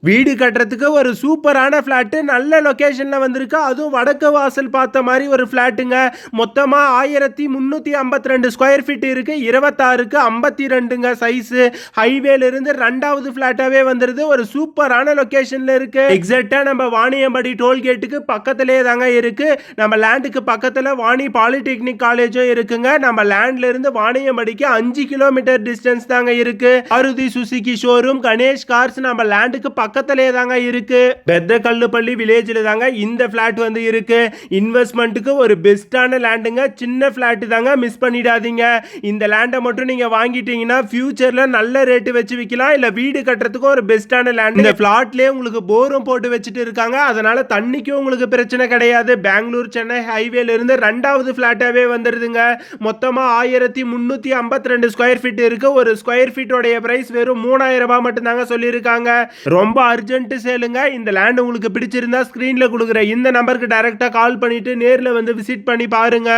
வீடு கட்டுறதுக்கு ஒரு சூப்பரான ஃப்ளாட்டு நல்ல லொகேஷன்ல வந்திருக்கு. அதுவும் வடக்கு வாசல் பார்த்த மாதிரி ஒரு ஃப்ளாட்டுங்க. மொத்தமா 1352 ஸ்கொயர் ஃபீட் இருக்கு. 26க்கு 52ங்க சைஸு. ஹைவேல இருந்து 2வது ஃப்ளாட்டாவே வந்துருது. ஒரு சூப்பரான லொகேஷன்ல இருக்கு. எக்ஸாக்ட்டா நம்ம வாணியம்பாடி டோல்கேட்டுக்கு பக்கத்திலேயே தாங்க இருக்கு. நம்ம லேண்டுக்கு பக்கத்துல வாணி பாலிடெக்னிக் காலேஜும் இருக்குங்க. நம்ம லேண்ட்ல இருந்து வாணியம்பாடிக்கு 5 கிலோமீட்டர் டிஸ்டன்ஸ் தாங்க இருக்கு. Maruti Suzuki showroom, Ganesh cars நம்ம லேண்டுக்கு பக்கத்திலே தாங்க இருக்கு. பெத்த கல்லுப்பள்ளி வில்லேஜ்ல தாங்க இந்த பிளாட் வந்து இருக்கு. இன்வெஸ்ட்மெண்ட்டுக்கு ஒரு பெஸ்டான லேண்டுங்க. சின்ன பிளாட் தாங்க, மிஸ் பண்ணிடாதீங்க. இந்த லேண்டை மட்டும் நீங்க வாங்கிட்டீங்கன்னா ஃபியூச்சர்ல நல்ல ரேட் வச்சு விற்கலாம். இல்ல வீடு கட்டுறதுக்கு ஒரு பெஸ்டான லேண்ட். இந்த பிளாட்லயே உங்களுக்கு போரும் போட்டு வச்சுட்டு இருக்காங்க. அதனால தண்ணிக்கும் உங்களுக்கு பிரச்சனை கிடையாது. பெங்களூர் சென்னை ஹைவேல இருந்து 2வது பிளாட்டாவே வந்துருதுங்க. மொத்தமா 1352 ஸ்கொயர் ஃபீட் இருக்கு. ஒரு ஸ்கொயர் ஃபீட்டோட பிரைஸ் வெறும் 3000 ரூபாய் மட்டும் தாங்க சொல்லியிருக்காங்க. ரொம்ப அர்ஜென்ட் சேலுங்க. இந்த லேண்ட் உங்களுக்கு பிடிச்சிருந்தா ஸ்கிரீன்ல கொடுக்குற இந்த நம்பருக்கு டைரக்டா கால் பண்ணிட்டு நேர்ல வந்து விசிட் பண்ணி பாருங்க.